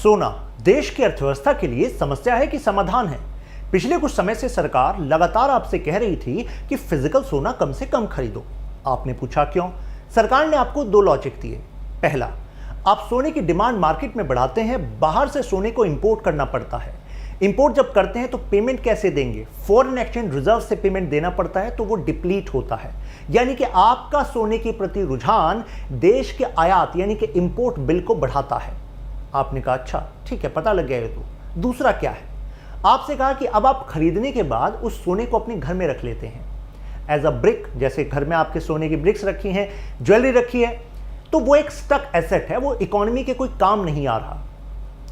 सोना देश की अर्थव्यवस्था के लिए समस्या है कि समाधान है? पिछले कुछ समय से सरकार लगातार आपसे कह रही थी कि फिजिकल सोना कम से कम खरीदो। आपने पूछा क्यों? सरकार ने आपको दो लॉजिक दिए। पहला, आप सोने की डिमांड मार्केट में बढ़ाते हैं, बाहर से सोने को इंपोर्ट करना पड़ता है। इंपोर्ट जब करते हैं तो पेमेंट कैसे देंगे? फॉरेन एक्सचेंज रिजर्व से पेमेंट देना पड़ता है, तो वो डिप्लीट होता है। यानी कि आपका सोने के प्रति रुझान देश के आयात यानी कि इंपोर्ट बिल को बढ़ाता है। आपने कहा अच्छा ठीक है, पता लग गया ये तो। दूसरा क्या है? आपसे कहा कि अब आप खरीदने के बाद उस सोने को अपने घर में रख लेते हैं एज अ ब्रिक। जैसे घर में आपके सोने की ब्रिक्स रखी हैं, ज्वेलरी रखी है, तो वो एक स्टक एसेट है, वो इकोनॉमी के कोई काम नहीं आ रहा।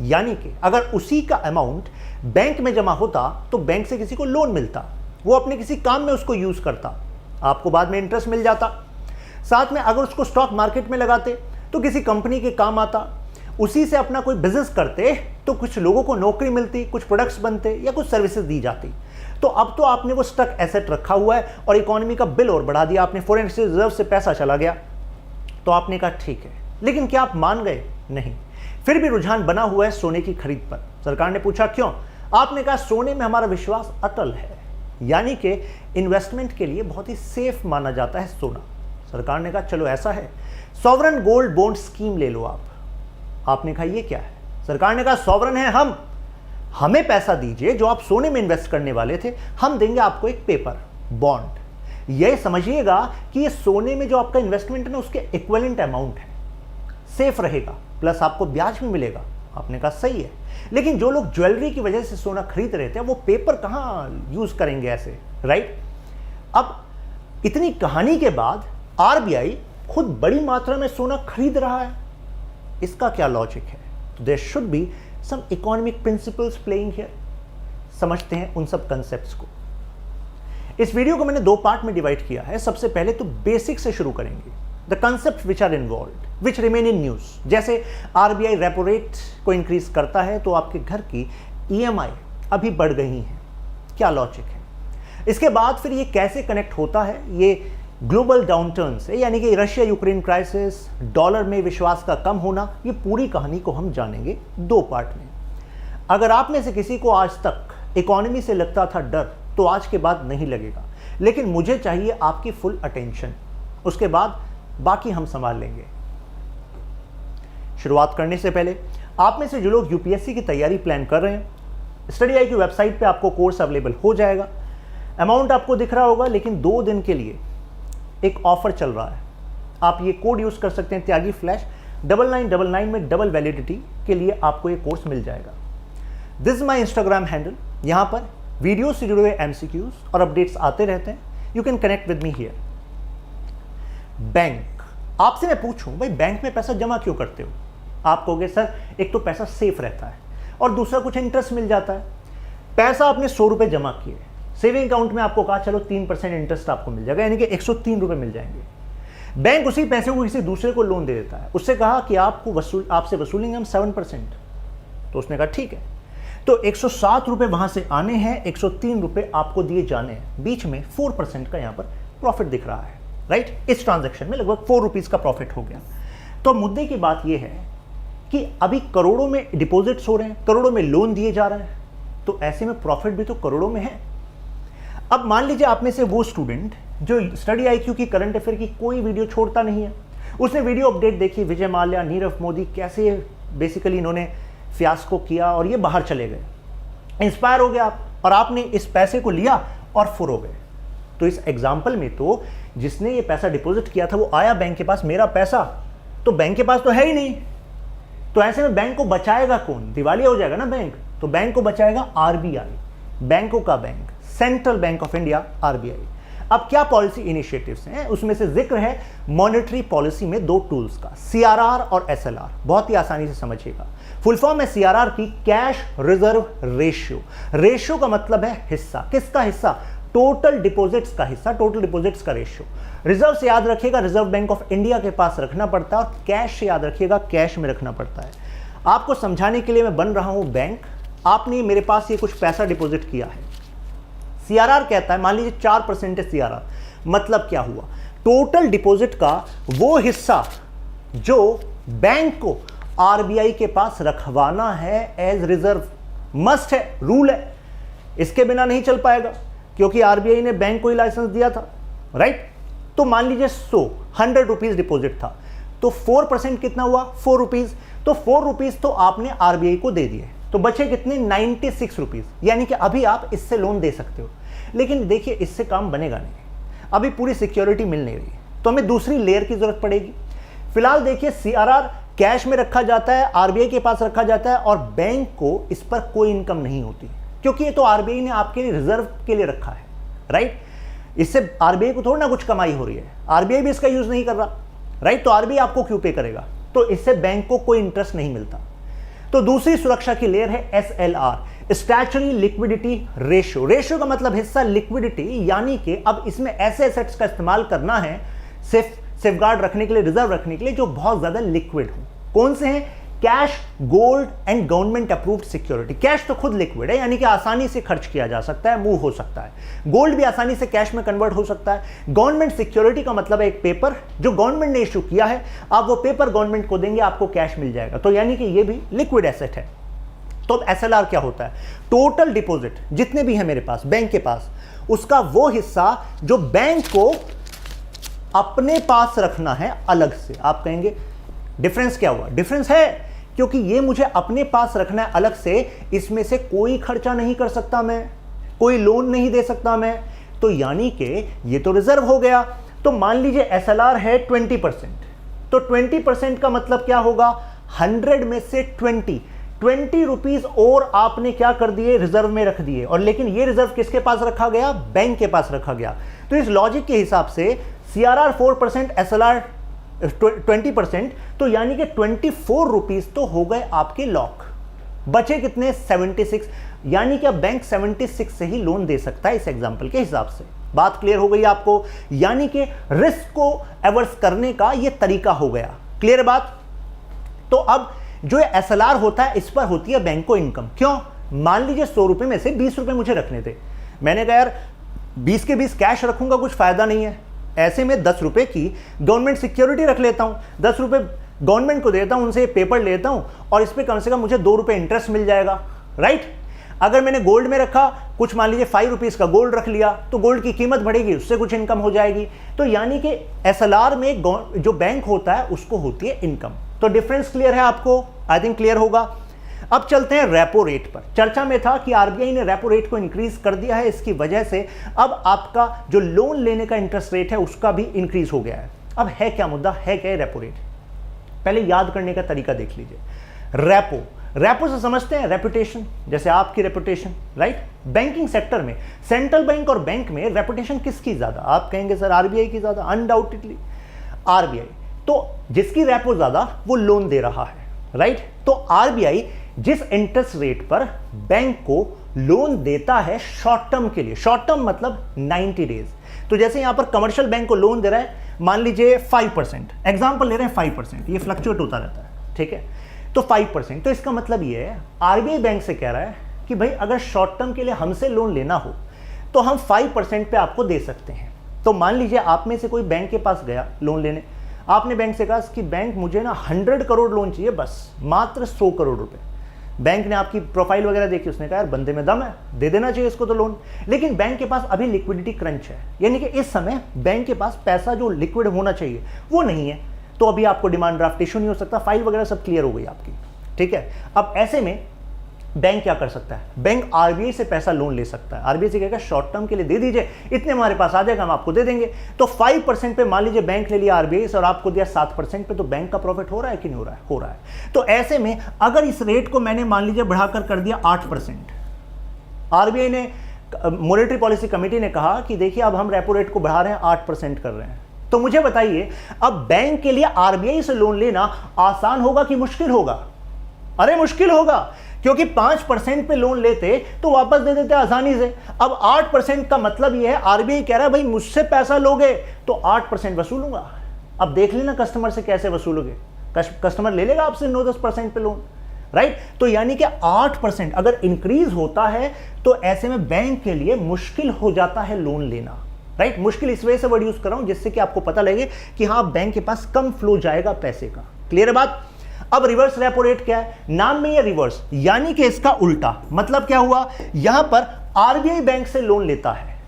यानी कि अगर उसी का अमाउंट बैंक में जमा होता तो बैंक से किसी को लोन मिलता, वो अपने किसी काम में उसको यूज करता, आपको बाद में इंटरेस्ट मिल जाता। साथ में अगर उसको स्टॉक मार्केट में लगाते तो किसी कंपनी के काम आता, उसी से अपना कोई बिजनेस करते तो कुछ लोगों को नौकरी मिलती, कुछ प्रोडक्ट्स बनते या कुछ सर्विसेज दी जाती। तो अब तो आपने वो स्टक एसेट रखा हुआ है और इकोनॉमी का बिल और बढ़ा दिया, आपने फॉरेन एक्सचेंज रिजर्व से पैसा चला गया। तो आपने कहा ठीक है, लेकिन क्या आप मान गए? नहीं, फिर भी रुझान बना हुआ है सोने की खरीद पर। सरकार ने पूछा क्यों? आपने कहा सोने में हमारा विश्वास अटल है, यानी कि इन्वेस्टमेंट के लिए बहुत ही सेफ माना जाता है सोना। सरकार ने कहा चलो ऐसा है, सॉवरन गोल्ड बॉन्ड स्कीम ले लो आप। आपने कहा ये क्या है? सरकार ने कहा सॉवरन है हम, हमें पैसा दीजिए जो आप सोने में इन्वेस्ट करने वाले थे, हम देंगे आपको एक पेपर बॉन्ड। यह समझिएगा कि ये सोने में जो आपका इन्वेस्टमेंट है ना, उसके इक्विवेलेंट अमाउंट है, सेफ रहेगा, प्लस आपको ब्याज भी मिलेगा। आपने कहा सही है, लेकिन जो लोग ज्वेलरी की वजह से सोना खरीद रहे थे वो पेपर कहां यूज करेंगे ऐसे, राइट? अब इतनी कहानी के बाद आरबीआई खुद बड़ी मात्रा में सोना खरीद रहा है, इसका क्या लॉजिक है? तो there should be some economic principles playing here. समझते हैं उन सब कंसेप्ट्स को। इस वीडियो को मैंने दो पार्ट में डिवाइड किया है। सबसे पहले तो बेसिक से शुरू करेंगे, the concept which are involved which remain in news. जैसे आरबीआई रेपो रेट को इंक्रीज करता है तो आपके घर की ईएमआई अभी बढ़ गई है, क्या लॉजिक है? इसके बाद फिर ये कैसे कनेक्ट होता है ये ग्लोबल डाउनटर्न से, यानी कि रशिया यूक्रेन क्राइसिस, डॉलर में विश्वास का कम होना, ये पूरी कहानी को हम जानेंगे दो पार्ट में। अगर आप में से किसी को आज तक इकोनॉमी से लगता था डर, तो आज के बाद नहीं लगेगा, लेकिन मुझे चाहिए आपकी फुल अटेंशन, उसके बाद बाकी हम संभाल लेंगे। शुरुआत करने से पहले आप में से जो लोग यूपीएससी की तैयारी प्लान कर रहे हैं, स्टडी आई की वेबसाइट पे आपको कोर्स अवेलेबल हो जाएगा। अमाउंट आपको दिख रहा होगा, लेकिन 2 दिन के लिए एक ऑफर चल रहा है। आप ये कोड यूज कर सकते हैं, त्यागी फ्लैश 9999 में डबल वैलिडिटी के लिए आपको ये कोर्स मिल जाएगा। This is my Instagram handle, यहाँ पर वीडियो से जुड़े हुए एमसीक्यूज और अपडेट्स आते रहते हैं। You can connect with me here. Bank, आपसे मैं पूछूं भाई बैंक में पैसा जमा क्यों करते हो? आप कहोगे सर एक तो पैसा सेफ रहता है और दूसरा कुछ इंटरेस्ट मिल जाता है। पैसा आपने 100 रुपये जमा किए, सेविंग अकाउंट में आपको कहा चलो 3% इंटरेस्ट आपको मिल जाएगा, यानी कि 103 रुपये मिल जाएंगे। बैंक उसी पैसे को किसी दूसरे को लोन दे देता है, उससे कहा कि आपसे वसूलेंगे हम 7%। तो उसने कहा ठीक है, तो 107 रुपये वहां से आने हैं, 103 रुपये आपको दिए जाने हैं, बीच में 4% का यहाँ पर प्रॉफिट दिख रहा है, राइट? इस ट्रांजैक्शन में लगभग 4 रुपीज का प्रॉफिट हो गया। तो मुद्दे की बात यह है कि अभी करोड़ों में डिपॉजिट्स हो रहे हैं, करोड़ों में लोन दिए जा रहे हैं, तो ऐसे में प्रॉफिट भी तो करोड़ों में है। अब मान लीजिए आप में से वो स्टूडेंट जो स्टडी आईक्यू की करंट अफेयर की कोई वीडियो छोड़ता नहीं है, उसने वीडियो अपडेट देखी, विजय माल्या, नीरव मोदी कैसे बेसिकली इन्होंने फियास्को किया और ये बाहर चले गए, इंस्पायर हो गया आप, और आपने इस पैसे को लिया और फुर हो गए। तो इस एग्जाम्पल में तो जिसने ये पैसा डिपॉजिट किया था वो आया बैंक के पास, मेरा पैसा तो बैंक के पास तो है ही नहीं, तो ऐसे में बैंक को बचाएगा कौन? दिवालिया हो जाएगा ना बैंक। तो बैंक को बचाएगा आरबीआई, बैंकों का bank, central bank of India, RBI. अब क्या पॉलिसी इनिशिएटिव्स हैं? उसमें से जिक्र है मॉनेटरी पॉलिसी में 2 टूल्स का, सीआरआर और एसएलआर। बहुत ही आसानी से समझिएगा। फुल फॉर्म है सीआरआर की, कैश रिजर्व रेशियो। रेशियो का मतलब है हिस्सा। किसका हिस्सा? टोटल डिपॉजिट्स का हिस्सा, टोटल डिपॉजिट्स का रेशियो। रिजर्व से याद रखिएगा रिजर्व बैंक ऑफ इंडिया के पास रखना पड़ता है, और कैश से याद रखिएगा कैश में रखना पड़ता है। आपको समझाने के लिए मैं बन रहा हूं बैंक। आपने मेरे पास ये कुछ पैसा डिपॉजिट किया है, सीआरआर कहता है, मान लीजिए 4% है सीआरआर, मतलब क्या हुआ? टोटल डिपॉजिट का वो हिस्सा जो बैंक को आरबीआई के पास रखवाना है एज रिजर्व, मस्ट है, रूल है, इसके बिना नहीं चल पाएगा, क्योंकि आरबीआई ने बैंक को ही लाइसेंस दिया था, राइट। तो मान लीजिए 100 रुपीज डिपॉजिट था, तो 4% कितना हुआ, 4 रुपीज, तो 4 रुपीज तो आपने आरबीआई को दे दिए, तो बचे कितने, 96 रुपीज, यानी कि अभी आप इससे लोन दे सकते हो। लेकिन देखिए इससे काम बनेगा नहीं, अभी पूरी सिक्योरिटी मिल नहीं रही, तो हमें दूसरी लेयर की जरूरत पड़ेगी। फिलहाल देखिए सीआरआर कैश में रखा जाता है, आरबीआई के पास रखा जाता है, और बैंक को इस पर कोई इनकम नहीं होती, क्योंकि ये तो आरबीआई ने आपके लिए रिजर्व के लिए रखा है, राइट। इससे आरबीआई को थोड़ा ना कुछ कमाई हो रही है, आरबीआई भी इसका यूज नहीं कर रहा, राइट। तो आरबीआई आपको क्यों पे करेगा, तो इससे बैंक को कोई इंटरेस्ट नहीं मिलता। तो दूसरी सुरक्षा की लेयर है SLR, statutory liquidity ratio. Ratio का मतलब हिस्सा लिक्विडिटी, यानी कि अब इसमें ऐसे एसेट्स का इस्तेमाल करना है सेफगार्ड रखने के लिए, रिजर्व रखने के लिए, जो बहुत ज्यादा लिक्विड हो। कौन से हैं, cash, gold and government approved security. Cash तो खुद लिक्विड है, यानी कि आसानी से खर्च किया जा सकता है, मूव हो सकता है। गोल्ड भी आसानी से कैश में कन्वर्ट हो सकता है। गवर्नमेंट सिक्योरिटी का मतलब है एक पेपर जो गवर्नमेंट ने इशू किया है, आप वो पेपर गवर्नमेंट को देंगे, आपको कैश मिल जाएगा, तो यानी कि ये भी लिक्विड एसेट है। तो अब एसएलआर क्या होता है, टोटल डिपॉजिट जितने भी हैं मेरे पास, बैंक के पास, उसका वो हिस्सा जो बैंक को अपने पास रखना है अलग से। आप कहेंगे डिफरेंस क्या हुआ, डिफरेंस है क्योंकि ये मुझे अपने पास रखना है अलग से, इसमें से कोई खर्चा नहीं कर सकता मैं, कोई लोन नहीं दे सकता मैं, तो यानी कि ये तो रिजर्व हो गया। तो मान लीजिए एसएलआर है 20%, तो 20% का मतलब क्या होगा, 100 में से 20 रुपीज और आपने क्या कर दिए, रिजर्व में रख दिए। और लेकिन ये रिजर्व किसके पास रखा गया, बैंक के पास रखा गया। तो इस लॉजिक के हिसाब से सीआरआर 4%, एसएलआर 20%, तो यानी कि 24 रुपीज तो हो गए आपके लॉक, बचे कितने, 76, यानी कि अब बैंक 76 से ही लोन दे सकता है इस एग्जांपल के हिसाब से। बात क्लियर हो गई आपको, यानी कि रिस्क को एवर्स करने का ये तरीका हो गया, क्लियर बात। तो अब जो एसएलआर होता है, इस पर होती है बैंक को इनकम। क्यों, मान लीजिए 100 रुपए में से 20 रुपए मुझे रखने थे, मैंने कहा यार 20 के 20 कैश रखूंगा, कुछ फायदा नहीं है, ऐसे में 10 रुपए की गवर्नमेंट सिक्योरिटी रख लेता हूं, 10 रुपए गवर्नमेंट को देता हूं, उनसे पेपर लेता हूं, और इस पे कम से कम मुझे 2 रुपए इंटरेस्ट मिल जाएगा, राइट। अगर मैंने गोल्ड में रखा, कुछ मान लीजिए 5 रुपीज का गोल्ड रख लिया, तो गोल्ड की कीमत बढ़ेगी, उससे कुछ इनकम हो जाएगी। तो यानी कि एसएलआर में जो बैंक होता है उसको होती है इनकम। तो डिफरेंस क्लियर है आपको, आई थिंक क्लियर होगा। अब चलते हैं रेपो रेट पर। चर्चा में था कि आरबीआई ने रेपो रेट को इंक्रीज कर दिया है, इसकी वजह से अब आपका जो लोन लेने का इंटरेस्ट रेट है उसका भी इंक्रीज हो गया है। अब है क्या मुद्दा, है क्या रेपो रेट, पहले याद करने का तरीका देख लीजिए। रेपो से समझते हैं रेपुटेशन, जैसे आपकी रेपुटेशन, राइट। बैंकिंग सेक्टर में सेंट्रल बैंक और बैंक में रेपुटेशन किसकी ज्यादा, आप कहेंगे सर आरबीआई की ज्यादा, अनडाउटेडली आरबीआई। तो जिसकी रेपो ज्यादा वो लोन दे रहा है, राइट। तो आरबीआई जिस इंटरेस्ट रेट पर बैंक को लोन देता है शॉर्ट टर्म के लिए, शॉर्ट टर्म मतलब 90 डेज, तो जैसे यहां पर कमर्शियल बैंक को लोन दे रहा है, मान लीजिए 5%, एग्जांपल ले रहे हैं 5%, ये फ्लक्चुएट होता रहता है, ठीक है। तो 5%, तो इसका मतलब ये है आरबीआई बैंक से कह रहा है कि भाई अगर शॉर्ट टर्म के लिए हमसे लोन लेना हो तो हम 5% पे आपको दे सकते हैं। तो मान लीजिए आप में से कोई बैंक के पास गया लोन लेने, आपने बैंक से कहा कि बैंक मुझे ना 100 करोड़ लोन चाहिए, बस मात्र 100 करोड़ रुपए। बैंक ने आपकी प्रोफाइल वगैरह देखी, उसने कहा यार बंदे में दम है, दे देना चाहिए इसको तो लोन। लेकिन बैंक के पास अभी लिक्विडिटी क्रंच है, यानी कि इस समय बैंक के पास पैसा जो लिक्विड होना चाहिए वो नहीं है, तो अभी आपको डिमांड ड्राफ्ट इशू नहीं हो सकता, फाइल वगैरह सब क्लियर हो गई आपकी, ठीक है। अब ऐसे में बैंक क्या कर सकता है, बैंक आरबीआई से पैसा लोन ले सकता है। आरबीआई से कहेगा शॉर्ट टर्म के लिए दे दीजिए, इतने हमारे पास आ जाएगा, हम आपको दे देंगे। तो 5% पे मान लीजिए बैंक ले लिया आरबीआई से और आपको दिया 7% पे, तो बैंक का प्रॉफिट हो रहा है कि नहीं हो रहा है, हो रहा है। तो ऐसे में अगर इस रेट को मैंने मान लीजिए बढ़ाकर कर दिया 8%, आरबीआई ने, मॉनेटरी पॉलिसी कमेटी ने कहा कि देखिए अब हम रेपो रेट को बढ़ा रहे हैं, 8% कर रहे हैं, तो मुझे बताइए अब बैंक के लिए आरबीआई से लोन लेना आसान होगा कि मुश्किल होगा? अरे मुश्किल होगा, क्योंकि 5% पे लोन लेते तो वापस दे देते आसानी से। अब 8% का मतलब यह है आरबीआई कह रहा है भाई मुझसे पैसा लोगे तो 8% वसूलूंगा। अब देख लेना कस्टमर से कैसे वसूलोगे, कस्टमर ले लेगा आपसे 9-10% पे लोन, राइट। तो यानी कि 8% अगर इंक्रीज होता है तो ऐसे में बैंक के लिए मुश्किल हो जाता है लोन लेना, राइट। मुश्किल इस वजह से वर्ड यूज कर रहा हूं जिससे कि आपको पता लगे कि हाँ बैंक के पास कम फ्लो जाएगा पैसे का, क्लियर है बात। अब रिवर्स रेपो रेट क्या है? नाम में ये रिवर्स, यानी कि इसका उल्टा। मतलब क्या हुआ? यहां पर आरबीआई बैंक से लोन लेता है,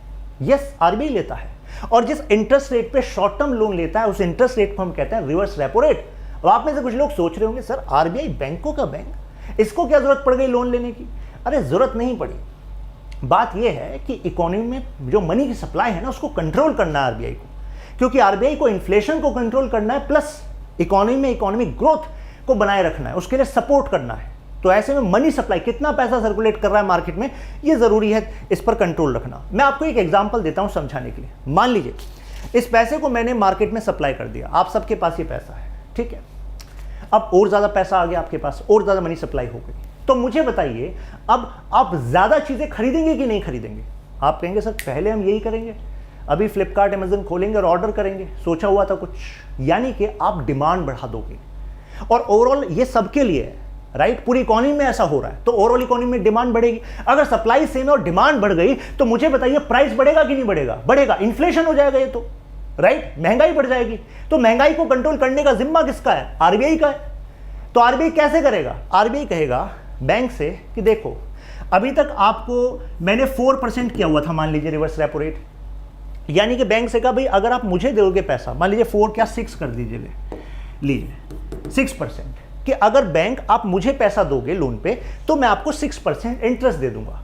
यस आरबीआई लेता है, और जिस इंटरेस्ट रेट पे शॉर्ट टर्म लोन लेता है उस इंटरेस्ट रेट को हम कहते हैं रिवर्स रेपो रेट। अब आप में से कुछ लोग सोच रहे होंगे सर आरबीआई बैंकों का बैंक, इसको क्या जरूरत पड़ गई लोन लेने की? अरे जरूरत नहीं पड़ी। बात यह है कि इकोनॉमी में जो मनी की सप्लाई है ना उसको कंट्रोल करना है आरबीआई को, क्योंकि आरबीआई को इन्फ्लेशन को कंट्रोल करना है प्लस इकोनॉमी में इकोनॉमिक ग्रोथ को बनाए रखना है, उसके लिए सपोर्ट करना है। तो ऐसे में मनी सप्लाई, कितना पैसा सर्कुलेट कर रहा है मार्केट में, ये जरूरी है इस पर कंट्रोल रखना। मैं आपको एक एग्जांपल देता हूं समझाने के लिए। मान लीजिए इस पैसे को मैंने मार्केट में सप्लाई कर दिया, आप सबके पास ये पैसा है, ठीक है। अब और ज्यादा पैसा आ गया आपके पास, और ज्यादा मनी सप्लाई हो गई, तो मुझे बताइए अब आप ज्यादा चीजें खरीदेंगे कि नहीं खरीदेंगे? आप कहेंगे सर पहले हम यही करेंगे, अभी फ्लिपकार्ट अमेजन खोलेंगे और ऑर्डर करेंगे, सोचा हुआ था कुछ। यानी कि आप डिमांड बढ़ा दोगे, और ओवरऑल ये सबके लिए है, राइट? पूरी इकोनॉमी में ऐसा हो रहा है, तो ओवरऑल इकोनॉमी में डिमांड बढ़ेगी। अगर सप्लाई सेम है और डिमांड बढ़ गई तो मुझे बताइए प्राइस बढ़ेगा कि नहीं बढ़ेगा? बढ़ेगा, इन्फ्लेशन हो जाएगा ये तो, राइट? महंगाई बढ़ जाएगी। तो महंगाई को कंट्रोल करने का जिम्मा किसका है? आरबीआई का है। तो आरबीआई कैसे करेगा? आरबीआई कहेगा बैंक से कि देखो अभी तक आपको मैंने 4% किया हुआ था, मान लीजिए रिवर्स रेपो रेट, यानी कि बैंक से कहा भाई अगर आप मुझे दोगे पैसा, मान लीजिए 4 क्या 6 कर दीजिए, लीजिए 6%, कि अगर बैंक आप मुझे पैसा दोगे लोन पे तो मैं आपको 6% इंटरेस्ट दे दूंगा।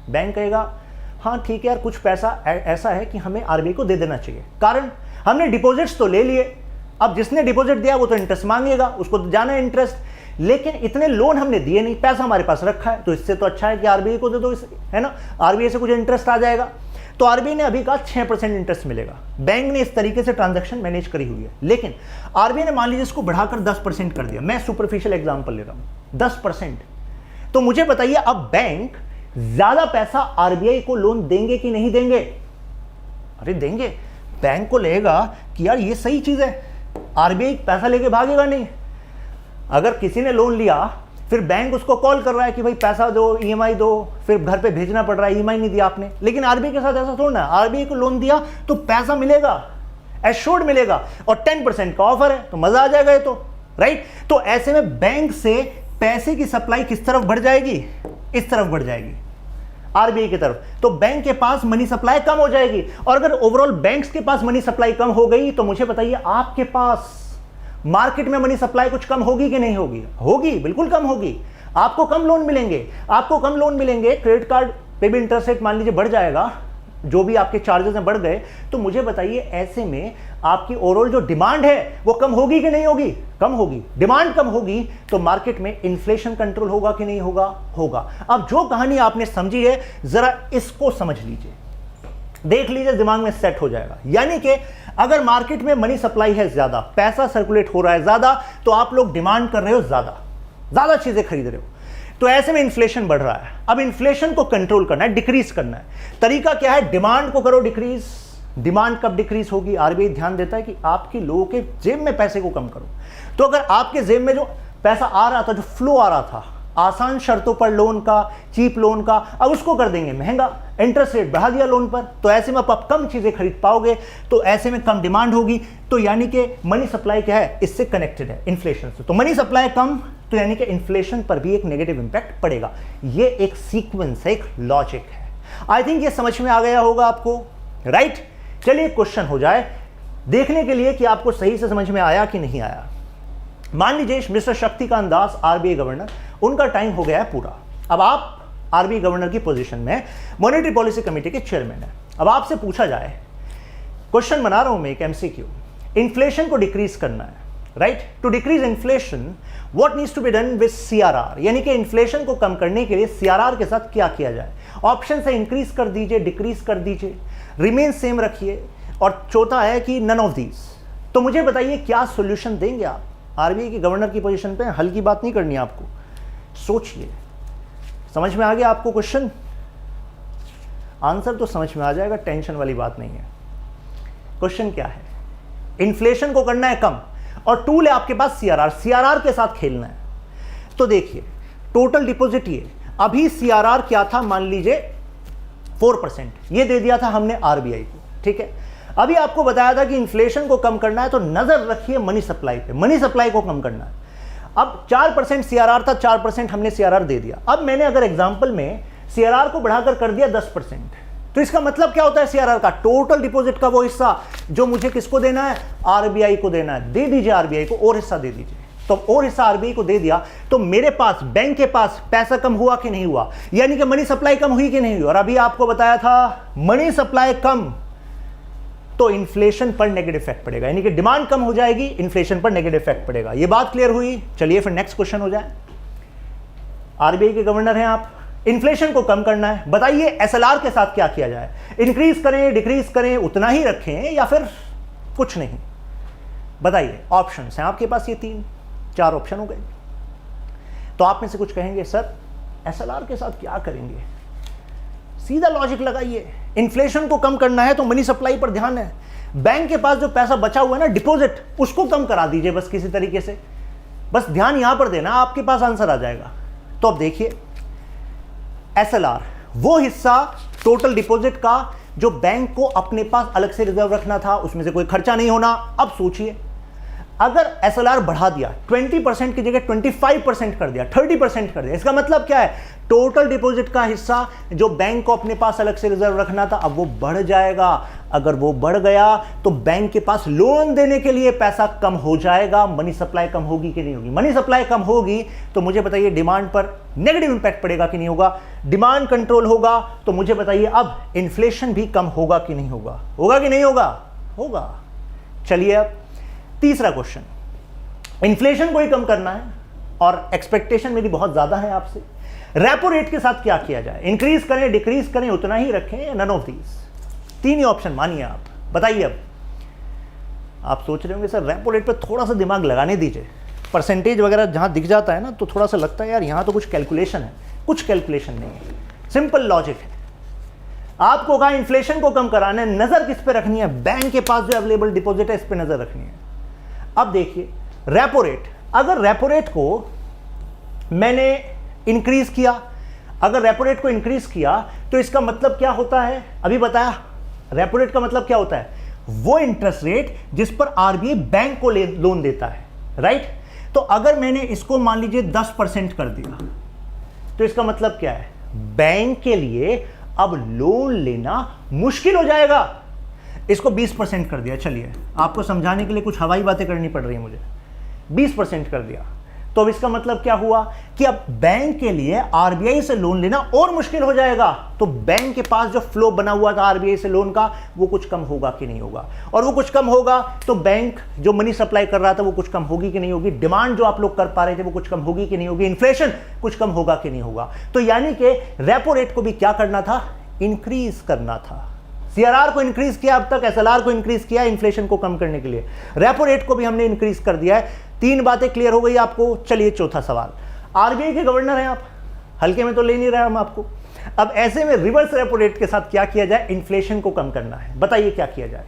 बैंक कहेगा हाँ ठीक है यार, कुछ पैसा ऐसा है कि हमें आरबीआई को दे देना चाहिए, कारण हमने डिपॉजिट्स तो ले लिए, अब जिसने डिपॉजिट दिया वो तो इंटरेस्ट मांगेगा, उसको तो जाना है इंटरेस्ट, लेकिन इतने लोन हमने दिए नहीं, पैसा हमारे पास रखा है, तो इससे तो अच्छा है कि आरबीआई को दे दो, है ना? आरबीआई से कुछ इंटरेस्ट आ जाएगा। तो आरबीआई ने अभी कहा 6% इंटरेस्ट मिलेगा। बैंक ने इस तरीके से ट्रांजैक्शन मैनेज करी हुई है, लेकिन आरबीआई ने मान लीजिए इसको बढ़ाकर 10% कर दिया। मैं सुपरफिशियल एग्जांपल ले रहा हूं, 10%। तो मुझे बताइए अब बैंक ज्यादा पैसा आरबीआई को लोन देंगे कि नहीं देंगे? अरे देंगे। बैंक को लगेगा कि यार ये सही चीज है, आरबीआई पैसा लेके भागेगा नहीं। अगर किसी ने लोन लिया फिर बैंक उसको कॉल कर रहा है कि भाई पैसा दो, ईएमआई दो, फिर घर पे भेजना पड़ रहा है, ईएमआई नहीं दिया आपने। लेकिन आरबीआई के साथ ऐसा थोड़ा ना, आरबीआई को लोन दिया तो पैसा मिलेगा, एश्योर्ड मिलेगा, और 10% का ऑफर है, तो मजा आ जाएगा ये तो, राइट? तो ऐसे में बैंक से पैसे की सप्लाई किस तरफ बढ़ जाएगी? इस तरफ बढ़ जाएगी, आरबीआई की तरफ। तो बैंक के पास मनी सप्लाई कम हो जाएगी, और अगर ओवरऑल बैंक्स के पास मनी सप्लाई कम हो गई तो मुझे बताइए आपके पास मार्केट में मनी सप्लाई कुछ कम होगी कि नहीं होगी? होगी, बिल्कुल कम होगी। आपको कम लोन मिलेंगे, आपको कम लोन मिलेंगे, क्रेडिट कार्ड पे भी इंटरेस्ट रेट मान लीजिए बढ़ जाएगा, जो भी आपके चार्जेस हैं बढ़ गए, तो मुझे बताइए ऐसे में आपकी ओवरऑल जो डिमांड है वो कम होगी कि नहीं होगी? कम होगी। डिमांड कम होगी तो मार्केट में इन्फ्लेशन कंट्रोल होगा कि नहीं होगा? होगा। अब जो कहानी आपने समझी है जरा इसको समझ लीजिए, देख लीजिए, दिमाग में सेट हो जाएगा। यानी कि अगर मार्केट में मनी सप्लाई है ज्यादा, पैसा सर्कुलेट हो रहा है ज्यादा, तो आप लोग डिमांड कर रहे हो ज्यादा, ज्यादा चीजें खरीद रहे हो, तो ऐसे में इन्फ्लेशन बढ़ रहा है। अब इन्फ्लेशन को कंट्रोल करना है, डिक्रीज करना है। तरीका क्या है? डिमांड को करो डिक्रीज। डिमांड कब डिक्रीज होगी? आरबीआई ध्यान देता है कि आपके लोगों के जेब में पैसे को कम करो। तो अगर आपके जेब में जो पैसा आ रहा था, जो फ्लो आ रहा था आसान शर्तों पर लोन का, चीप लोन का, अब उसको कर देंगे महंगा, इंटरेस्ट रेट बढ़ा दिया लोन पर, तो ऐसे में आप कम चीजें खरीद पाओगे, तो ऐसे में कम डिमांड होगी। तो यानी कि मनी सप्लाई क्या है? इससे कनेक्टेड है, इन्फ्लेशन से। तो मनी सप्लाई कम तो यानी कि इन्फ्लेशन पर भी एक नेगेटिव इंपैक्ट पड़ेगा। ये एक सीक्वेंस है, एक लॉजिक है। आई थिंक ये समझ में आ गया होगा आपको, राइट? चलिए क्वेश्चन हो जाए देखने के लिए कि आपको सही से समझ में आया कि नहीं आया। मान लीजिए mister Shaktikanta Das RBI governor, उनका टाइम हो गया है पूरा। अब आप आरबीआई गवर्नर की पोजीशन में मॉनेटरी पॉलिसी कमेटी के चेयरमैन है। अब आपसे पूछा जाए, क्वेश्चन बना रहा हूं मैं एक एमसीक्यू, इन्फ्लेशन को डिक्रीज करना है, right? To decrease inflation what needs to be done with CRR, यानी कि इन्फ्लेशन को कम करने के लिए सीआरआर के साथ क्या किया जाए? ऑप्शन है इंक्रीज कर दीजिए, डिक्रीज कर दीजिए, रिमेन सेम रखिए, और चौथा है कि नन ऑफ दीज। तो मुझे बताइए क्या सॉल्यूशन देंगे आप? आरबीआई के गवर्नर की पोजीशन पे हल्की बात नहीं करनी आपको, सोचिए। समझ में आ गया आपको क्वेश्चन? आंसर तो समझ में आ जाएगा, टेंशन वाली बात नहीं है। क्वेश्चन क्या है? इन्फ्लेशन को करना है कम, और टूल है आपके पास सीआरआर, सीआरआर के साथ खेलना है। तो देखिए टोटल डिपॉजिट, ये अभी सीआरआर क्या था? मान लीजिए 4%, ये दे दिया था हमने आरबीआई को, ठीक है? अभी आपको बताया था कि इन्फ्लेशन को कम करना है, तो नजर रखिए मनी सप्लाई पे, मनी सप्लाई को कम करना है। अब 4% सीआरआर था, 4% हमने सीआरआर दे दिया। अब मैंने अगर एग्जांपल में सीआरआर को बढ़ाकर कर दिया 10%, तो इसका मतलब क्या होता है? सीआरआर का टोटल डिपॉजिट का वो हिस्सा जो मुझे किसको देना है? आरबीआई को देना है। दे दीजिए आरबीआई को, और हिस्सा दे दीजिए। तो और हिस्सा आरबीआई को दे दिया, तो मेरे पास, बैंक के पास पैसा कम हुआ कि नहीं हुआ? यानी कि मनी सप्लाई कम हुई कि नहीं हुई? और अभी आपको बताया था मनी सप्लाई कम तो इन्फ्लेशन पर नेगेटिव इफेक्ट पड़ेगा, यानी कि डिमांड कम हो जाएगी, इन्फ्लेशन पर नेगेटिव इफेक्ट पड़ेगा। ये बात क्लियर हुई? चलिए फिर नेक्स्ट क्वेश्चन हो जाए। आरबीआई के गवर्नर हैं आप, इन्फ्लेशन को कम करना है, बताइए एसएलआर के साथ क्या किया जाए? इंक्रीज करें, डिक्रीज करें, उतना ही रखें या फिर कुछ नहीं? बताइए। ऑप्शंस हैं आपके पास, ये 3-4 ऑप्शन हो गए। तो आप में से कुछ कहेंगे सर एसएलआर के साथ क्या करेंगे? सीधा लॉजिक लगाइए, इन्फ्लेशन को कम करना है तो मनी सप्लाई पर ध्यान है। बैंक के पास जो पैसा बचा हुआ है ना, डिपॉजिट, उसको कम करा दीजिए बस किसी तरीके से, बस ध्यान यहां पर देना, आपके पास आंसर आ जाएगा। तो अब देखिए, एसएलआर वो हिस्सा टोटल डिपॉजिट का जो बैंक को अपने पास अलग से रिजर्व रखना था, उसमें से कोई खर्चा नहीं होना। अब सोचिए, अगर एसएलआर बढ़ा दिया, 20% की जगह 25% कर दिया, 30% कर दिया, इसका मतलब क्या है? टोटल डिपॉजिट का हिस्सा जो बैंक को अपने पास अलग से रिजर्व रखना था, अब वो बढ़ जाएगा। अगर वो बढ़ गया तो बैंक के पास लोन देने के लिए पैसा कम हो जाएगा। मनी सप्लाई कम होगी कि नहीं होगी? मनी सप्लाई कम होगी तो मुझे बताइए डिमांड पर नेगेटिव इंपैक्ट पड़ेगा कि नहीं होगा? डिमांड कंट्रोल होगा तो मुझे बताइए अब इन्फ्लेशन भी कम होगा कि नहीं होगा? होगा कि नहीं होगा? होगा। चलिए अब तीसरा क्वेश्चन, इन्फ्लेशन को ही कम करना है और एक्सपेक्टेशन मेरी बहुत ज्यादा है आपसे। रेपो रेट के साथ क्या किया जाए? इंक्रीज करें, डिक्रीज करें, उतना ही रखें, नन ऑफ दीज? 3 ही ऑप्शन मानिए आप, बताइए। अब आप सोच रहे होंगे सर रेपो रेट पे थोड़ा सा दिमाग लगाने दीजिए, परसेंटेज वगैरह जहां दिख जाता है ना तो थोड़ा सा लगता है यार यहां तो कुछ कैलकुलेशन है। कुछ कैलकुलेशन नहीं है, सिंपल लॉजिक है। आपको कहा इन्फ्लेशन को कम कराना है, नजर किस पे रखनी है? बैंक के पास जो अवेलेबल डिपॉजिट है इस पे नजर रखनी है। अब देखिए रेपो रेट, अगर रेपो रेट को मैंने इंक्रीज किया, अगर रेपो रेट को इंक्रीज किया तो इसका मतलब क्या होता है? अभी बताया, रेपो रेट का मतलब क्या होता है? वो इंटरेस्ट रेट जिस पर आरबीआई बैंक को लोन देता है, राइट? तो अगर मैंने इसको मान लीजिए 10% कर दिया तो इसका मतलब क्या है? बैंक के लिए अब लोन लेना मुश्किल हो जाएगा। इसको 20% कर दिया, चलिए आपको समझाने के लिए कुछ हवाई बातें करनी पड़ रही है मुझे। 20% कर दिया तो अब इसका मतलब क्या हुआ कि अब बैंक के लिए आरबीआई से लोन लेना और मुश्किल हो जाएगा। तो बैंक के पास जो फ्लो बना हुआ था आरबीआई से लोन का, वो कुछ कम होगा कि नहीं होगा? और वो कुछ कम होगा तो बैंक जो मनी सप्लाई कर रहा था वो कुछ कम होगी कि नहीं होगी? डिमांड जो आप लोग कर पा रहे थे वो कुछ कम होगी कि नहीं होगी? इन्फ्लेशन कुछ कम होगा कि नहीं होगा? तो यानी कि रेपो रेट को भी क्या करना था? इंक्रीज करना था। सीआरआर को इंक्रीज किया अब तक, एसएलआर को इंक्रीज किया इन्फ्लेशन को कम करने के लिए, रेपो रेट को भी हमने इंक्रीज कर दिया है। 3 बातें क्लियर हो गई आपको। चलिए चौथा सवाल, आरबीआई के गवर्नर हैं आप, हल्के में तो ले नहीं रहे हम आपको। अब ऐसे में रिवर्स रेपो रेट के साथ क्या किया जाए? इन्फ्लेशन को कम करना है, बताइए क्या किया जाए?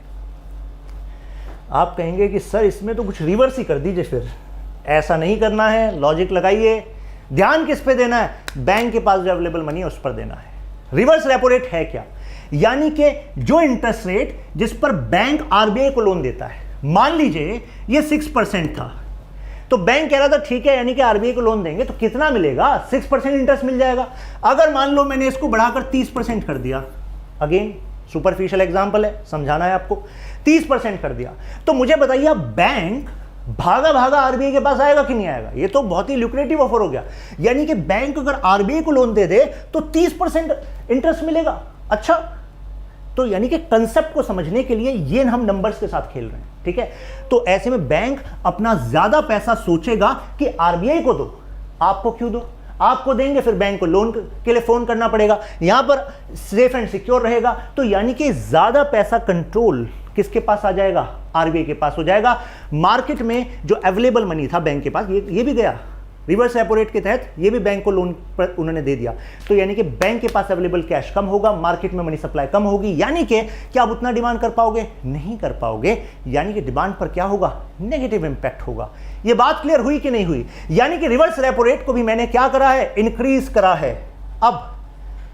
आप कहेंगे कि सर इसमें तो कुछ रिवर्स ही कर दीजिए, फिर ऐसा नहीं करना है। लॉजिक लगाइए, ध्यान किस पे देना है? बैंक के पास जो अवेलेबल मनी है उस पर देना है। रिवर्स रेपो रेट है क्या? यानी कि जो इंटरेस्ट रेट जिस पर बैंक आरबीआई को लोन देता है, मान लीजिए ये 6% था, तो बैंक कह रहा था ठीक है, यानी कि आरबीआई को लोन देंगे तो कितना मिलेगा? 6% इंटरेस्ट मिल जाएगा। अगर मान लो मैंने इसको बढ़ाकर 30% कर दिया, अगेन सुपरफिशियल एग्जांपल है, समझाना है आपको, 30% कर दिया, तो मुझे बताइए अब बैंक भागा भागा आरबीआई के पास आएगा कि नहीं आएगा? ये तो बहुत ही ल्यूक्रेटिव ऑफर हो गया। यानी कि बैंक अगर आरबीआई को लोन दे दे तो 30% इंटरेस्ट मिलेगा। अच्छा, तो यानी कि कंसेप्ट को समझने के लिए ये हम नंबर्स के साथ खेल रहे हैं, ठीक है? तो ऐसे में बैंक अपना ज्यादा पैसा सोचेगा कि आरबीआई को दो, आपको क्यों दो? आपको देंगे फिर बैंक को लोन के लिए फोन करना पड़ेगा, यहां पर सेफ एंड सिक्योर रहेगा। तो यानी कि ज्यादा पैसा कंट्रोल किसके पास आ जाएगा? आरबीआई के पास हो जाएगा। मार्केट में जो अवेलेबल मनी था बैंक के पास, ये भी गया रिवर्स रेपो रेट के तहत, ये भी बैंक को लोन पर उन्होंने दे दिया। तो यानी कि बैंक के पास अवेलेबल कैश कम होगा, मार्केट में मनी सप्लाई कम होगी, यानी कि क्या आप उतना डिमांड कर पाओगे? नहीं कर पाओगे। यानी कि डिमांड पर क्या होगा? नेगेटिव इंपैक्ट होगा। ये बात क्लियर हुई कि नहीं हुई? यानी कि रिवर्स रेपो रेट को भी मैंने क्या करा है? इंक्रीज करा है। अब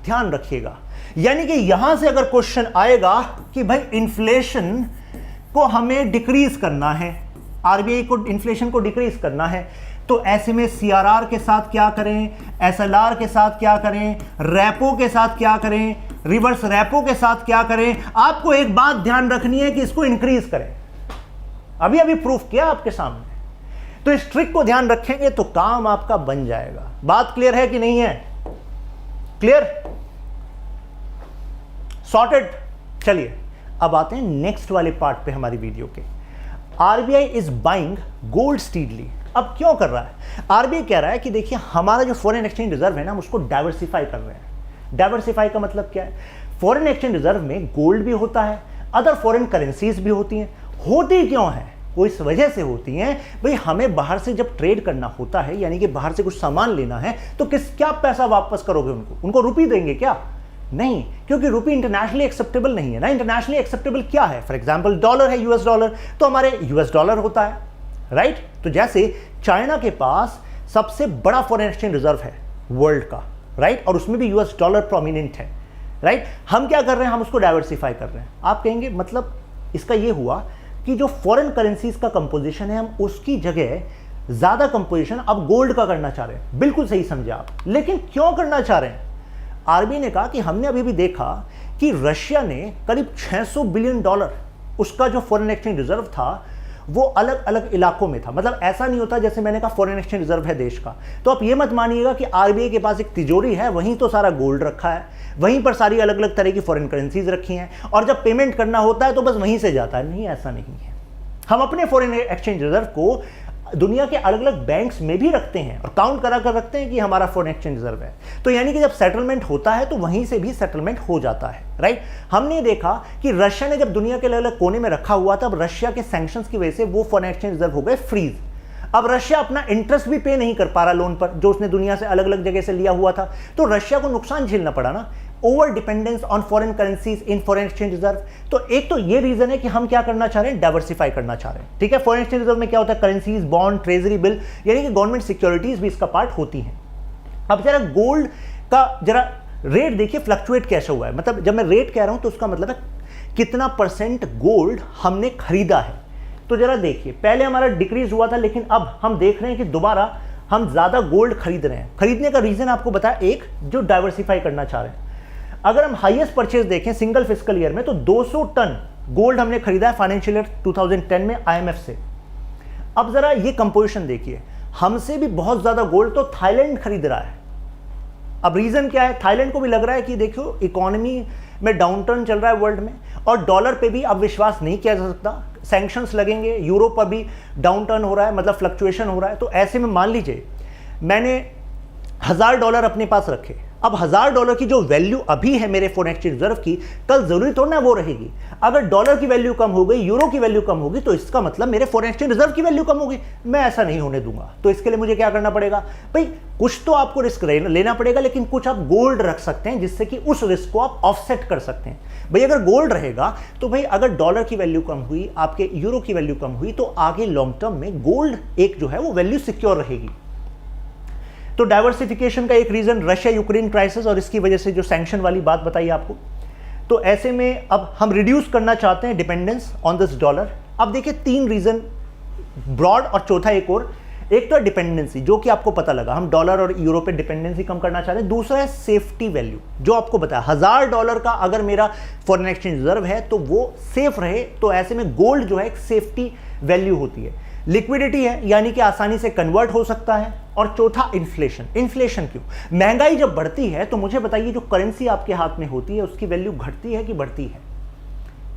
ध्यान रखिएगा, यानी कि यहां से अगर क्वेश्चन आएगा कि भाई इन्फ्लेशन को हमें डिक्रीज करना है, आरबीआई को इन्फ्लेशन को डिक्रीज करना है, तो ऐसे में सीआरआर के साथ क्या करें, एसएलआर के साथ क्या करें, रेपो के साथ क्या करें, रिवर्स रेपो के साथ क्या करें। आपको एक बात ध्यान रखनी है कि इसको इंक्रीज करें। अभी अभी प्रूफ किया आपके सामने, तो इस ट्रिक को ध्यान रखेंगे तो काम आपका बन जाएगा। बात क्लियर है कि नहीं है? Clear, sorted. चलिए अब आते हैं नेक्स्ट वाले पार्ट पे हमारी वीडियो के। RBI is buying gold steadily. अब क्यों कर रहा है? आरबीआई कह रहा है कि देखिए हमारा जो फॉरेन एक्सचेंज रिजर्व है ना, हम उसको डाइवर्सिफाई कर रहे हैं। डाइवर्सिफाई का मतलब क्या है? फॉरेन एक्सचेंज रिजर्व में गोल्ड भी होता है, अदर फॉरेन करेंसीज भी होती हैं। होती क्यों है? वो इस वजह से होती हैं भाई, हमें बाहर से जब ट्रेड करना होता है, यानी कि बाहर से कुछ सामान लेना है, तो क्या पैसा वापस करोगे उनको रुपी देंगे क्या? नहीं, क्योंकि रुपी इंटरनेशनली एक्सेप्टेबल नहीं है ना। इंटरनेशनली एक्सेप्टेबल क्या है? फॉर एग्जांपल डॉलर है, यूएस डॉलर, तो हमारे यूएस डॉलर होता है, राइट। तो जैसे चाइना के पास सबसे बड़ा फॉरेन एक्सचेंज रिजर्व है वर्ल्ड का, राइट, और उसमें भी यूएस डॉलर प्रोमिनेंट है, राइट। हम क्या कर रहे हैं? हम उसको डाइवर्सिफाई कर रहे हैं। आप कहेंगे मतलब इसका ये हुआ कि जो फॉरेन करेंसीज का कंपोजिशन है, हम उसकी जगह ज्यादा कंपोजिशन अब गोल्ड का करना चाह रहे हैं। बिल्कुल सही समझे आप, लेकिन क्यों करना चाह रहे हैं? आरबीआई ने कहा कि हमने अभी भी देखा कि रशिया ने करीब 600 बिलियन डॉलर उसका जो फॉरेन एक्सचेंज रिजर्व था वो अलग अलग इलाकों में था। मतलब ऐसा नहीं होता जैसे मैंने कहा फॉरेन एक्सचेंज रिजर्व है देश का, तो आप ये मत मानिएगा कि आरबीआई के पास एक तिजोरी है, वहीं तो सारा गोल्ड रखा है, वहीं पर सारी अलग अलग तरह की फॉरेन करेंसीज रखी हैं, और जब पेमेंट करना होता है तो बस वहीं से जाता है। नहीं, ऐसा नहीं है। हम अपने फॉरेन एक्सचेंज रिजर्व को दुनिया के अलग अलग बैंक्स में भी रखते हैं और काउंट करा कर रखते हैं कि हमारा फॉरेन एक्सचेंज रिजर्व है। तो यानी कि जब सेटलमेंट होता है तो वहीं से भी सेटलमेंट हो जाता है, राइट। हमने देखा कि रशिया ने जब दुनिया के अलग अलग कोने में रखा हुआ था, अब रशिया के सैंक्शंस की वजह से वो फॉरेन एक्सचेंज रिजर्व हो गए फ्रीज। अब रशिया अपना इंटरेस्ट भी पे नहीं कर पा रहा लोन पर, जो उसने दुनिया से अलग अलग जगह से लिया हुआ था, तो रशिया को नुकसान झेलना पड़ा ना। Over dependence on foreign currencies in foreign exchange reserve. तो एक तो ये रीजन है कि हम क्या करना चाह रहे हैं, डाइवर्सिफाई करना चाह रहे हैं, ठीक है। फॉरेन एक्सचेंज रिजर्व में क्या होता है, करेंसीज, बॉन्ड, ट्रेजरी बिल, यानी कि गवर्नमेंट सिक्योरिटीज भी इसका पार्ट होती हैं। अब जरा गोल्ड का जरा रेट देखिए फ्लक्चुएट कैसे हुआ है। मतलब जब मैं रेट कह रहा हूं तो उसका मतलब है कितना परसेंट गोल्ड हमने खरीदा है। तो जरा देखिए, पहले हमारा डिक्रीज हुआ था, लेकिन अब हम देख रहे हैं कि दोबारा हम ज्यादा गोल्ड खरीद रहे हैं। खरीदने का रीजन आपको बताया, एक जो डाइवर्सिफाई करना चाह रहे हैं। अगर हम हाईएस्ट परचेज देखें सिंगल फिस्कल ईयर में, तो 200 टन गोल्ड हमने खरीदा है फाइनेंशियल ईयर 2010 में आईएमएफ से। अब जरा ये कंपोजिशन देखिए, हमसे भी बहुत ज्यादा गोल्ड तो थाईलैंड खरीद रहा है। अब रीजन क्या है? थाईलैंड को भी लग रहा है कि देखो इकोनॉमी में डाउनटर्न चल रहा है वर्ल्ड में, और डॉलर पे भी अब विश्वास नहीं किया जा सकता, सैंक्शंस लगेंगे, यूरो पर भी डाउनटर्न हो रहा है, मतलब फ्लक्चुएशन हो रहा है। तो ऐसे में मान लीजिए मैंने $1000 अपने पास रखे, अब $1000 की जो वैल्यू अभी है मेरे फॉरेन एक्सचेंज रिजर्व की, कल जरूरी थोड़ा ना वो रहेगी। अगर डॉलर की वैल्यू कम हो गई, यूरो की वैल्यू कम होगी, तो इसका मतलब मेरे फॉरेन एक्सचेंज रिजर्व की वैल्यू कम होगी। मैं ऐसा नहीं होने दूंगा। तो इसके लिए मुझे क्या करना पड़ेगा भाई? कुछ तो आपको रिस्क लेना पड़ेगा, लेकिन कुछ आप गोल्ड रख सकते हैं जिससे कि उस रिस्क को आप ऑफसेट कर सकते हैं। भाई अगर गोल्ड रहेगा तो भाई अगर डॉलर की वैल्यू कम हुई, आपके यूरो की वैल्यू कम हुई, तो आगे लॉन्ग टर्म में गोल्ड एक जो है वो वैल्यू सिक्योर रहेगी। तो डाइवर्सिफिकेशन का एक रीजन रशिया यूक्रेन क्राइसिस और इसकी वजह से जो सैंक्शन वाली बात बताई आपको। तो ऐसे में अब हम रिड्यूस करना चाहते हैं डिपेंडेंस ऑन दिस डॉलर। अब देखिए 3 रीजन ब्रॉड, और चौथा एक और। एक तो है डिपेंडेंसी, जो कि आपको पता लगा, हम डॉलर और यूरो पे डिपेंडेंसी कम करना चाहते हैं। दूसरा है सेफ्टी वैल्यू, जो आपको बताया $1000 का अगर मेरा फॉरेन एक्सचेंज रिजर्व है तो वो सेफ रहे, तो ऐसे में गोल्ड जो है एक सेफ्टी वैल्यू होती है। लिक्विडिटी है, यानी कि आसानी से कन्वर्ट हो सकता है। और चौथा इन्फ्लेशन। इन्फ्लेशन क्यों? महंगाई जब बढ़ती है तो मुझे बताइए जो करेंसी आपके हाथ में होती है उसकी वैल्यू घटती है कि बढ़ती है?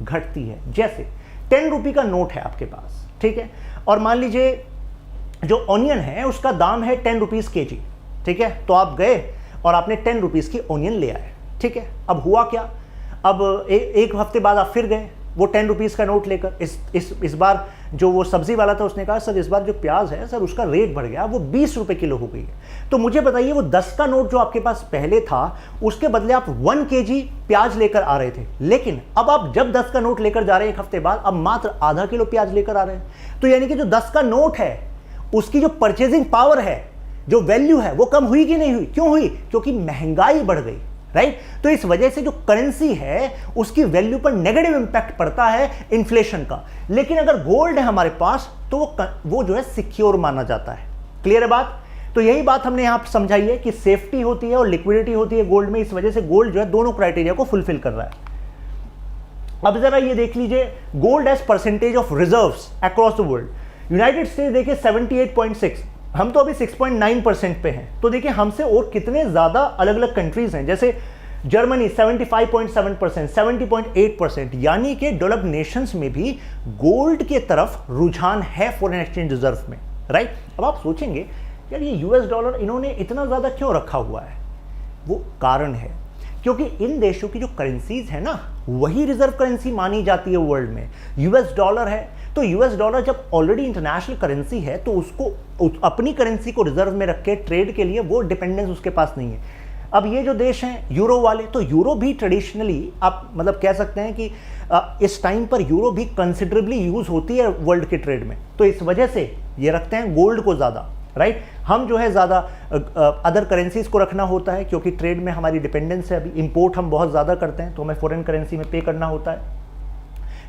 घटती है। जैसे 10 रुपये का नोट है आपके पास, ठीक है, और मान लीजिए जो ऑनियन है उसका दाम है 10 रुपीज केजी, ठीक है। तो आप गए और आपने 10 रुपीज की ऑनियन ले आए, ठीक है। अब हुआ क्या? अब एक हफ्ते बाद आप फिर गए वो 10 रुपीज का नोट लेकर। इस बार जो वो सब्जी वाला था उसने कहा सर इस बार जो प्याज है सर उसका रेट बढ़ गया, वो 20 रुपए किलो हो गई है। तो मुझे बताइए वो 10 का नोट जो आपके पास पहले था उसके बदले आप 1 केजी प्याज लेकर आ रहे थे, लेकिन अब आप जब 10 का नोट लेकर जा रहे हैं एक हफ्ते बाद, अब मात्र आधा किलो प्याज लेकर आ रहे हैं। तो यानी कि जो 10 का नोट है उसकी जो परचेजिंग पावर है, जो वैल्यू है, वो कम हुई कि नहीं हुई? क्यों हुई? क्योंकि महंगाई बढ़ गई, राइट। तो इस वजह से जो करेंसी है उसकी वैल्यू पर नेगेटिव इंपैक्ट पड़ता है इन्फ्लेशन का। लेकिन अगर गोल्ड है हमारे पास तो वो जो है सिक्योर माना जाता है, क्लियर है बात? तो यही बात हमने यहां पर समझाई है कि सेफ्टी होती है और लिक्विडिटी होती है गोल्ड में, इस वजह से गोल्ड जो है दोनों क्राइटेरिया को फुलफिल कर रहा है। अब जरा ये देख लीजिए gold as percentage of reserves across the world. United States देखिए 78.6, हम तो अभी 6.9% पे हैं। तो देखिए हमसे और कितने ज्यादा अलग अलग कंट्रीज हैं, जैसे जर्मनी 75.7%, 70.8%, यानी कि डेवलप्ड नेशंस में भी गोल्ड की तरफ रुझान है फॉरेन एक्सचेंज रिजर्व में, राइट? अब आप सोचेंगे यार ये यूएस डॉलर इन्होंने इतना ज्यादा क्यों रखा हुआ है? वो कारण है क्योंकि इन देशों की जो करेंसीज है ना, वही रिजर्व करेंसी मानी जाती है वर्ल्ड में। यूएस डॉलर है, तो यूएस डॉलर जब ऑलरेडी इंटरनेशनल करेंसी है तो उसको अपनी करेंसी को रिजर्व में रख के ट्रेड के लिए वो डिपेंडेंस उसके पास नहीं है। अब ये जो देश हैं यूरो वाले, तो यूरो भी ट्रेडिशनली आप मतलब कह सकते हैं कि इस टाइम पर यूरो भी कंसिडरेबली यूज होती है वर्ल्ड के ट्रेड में, तो इस वजह से ये रखते हैं गोल्ड को ज़्यादा, राइट? हम जो है ज़्यादा अदर करेंसीज को रखना होता है क्योंकि ट्रेड में हमारी डिपेंडेंस है, अभी इंपोर्ट हम बहुत ज़्यादा करते हैं तो हमें फॉरेन करेंसी में पे करना होता है।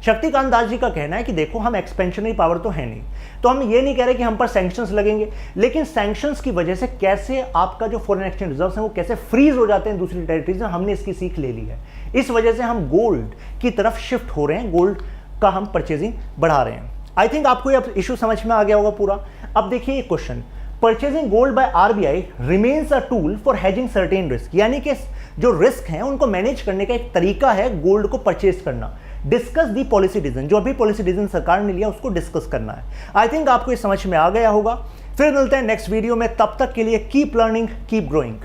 शक्तिकांत दास जी का कहना है कि देखो हम एक्सपेंशनरी पावर तो है नहीं, तो हम ये नहीं कह रहे कि हम पर सैंक्शंस लगेंगे, लेकिन सैंक्शंस की वजह से कैसे आपका जो फॉरेन एक्सचेंज रिजर्व्स हैं वो कैसे फ्रीज हो जाते हैं दूसरी टेरिटरीज में, हमने इसकी सीख ले ली है। इस वजह से हम गोल्ड की तरफ शिफ्ट हो रहे हैं, गोल्ड का हम परचेजिंग बढ़ा रहे हैं। आई थिंक आपको ये इशू समझ में आ गया होगा पूरा। अब देखिए ये question, purchasing gold by RBI remains a tool for hedging certain risk, यानी कि जो रिस्क हैं उनको मैनेज करने का एक तरीका है गोल्ड को परचेज करना। डिस्कस दी पॉलिसी डिसीजन, जो अभी पॉलिसी डिसीजन सरकार ने लिया उसको डिस्कस करना है। आई थिंक आपको ये समझ में आ गया होगा। फिर मिलते हैं नेक्स्ट वीडियो में, तब तक के लिए कीप लर्निंग कीप ग्रोइंग।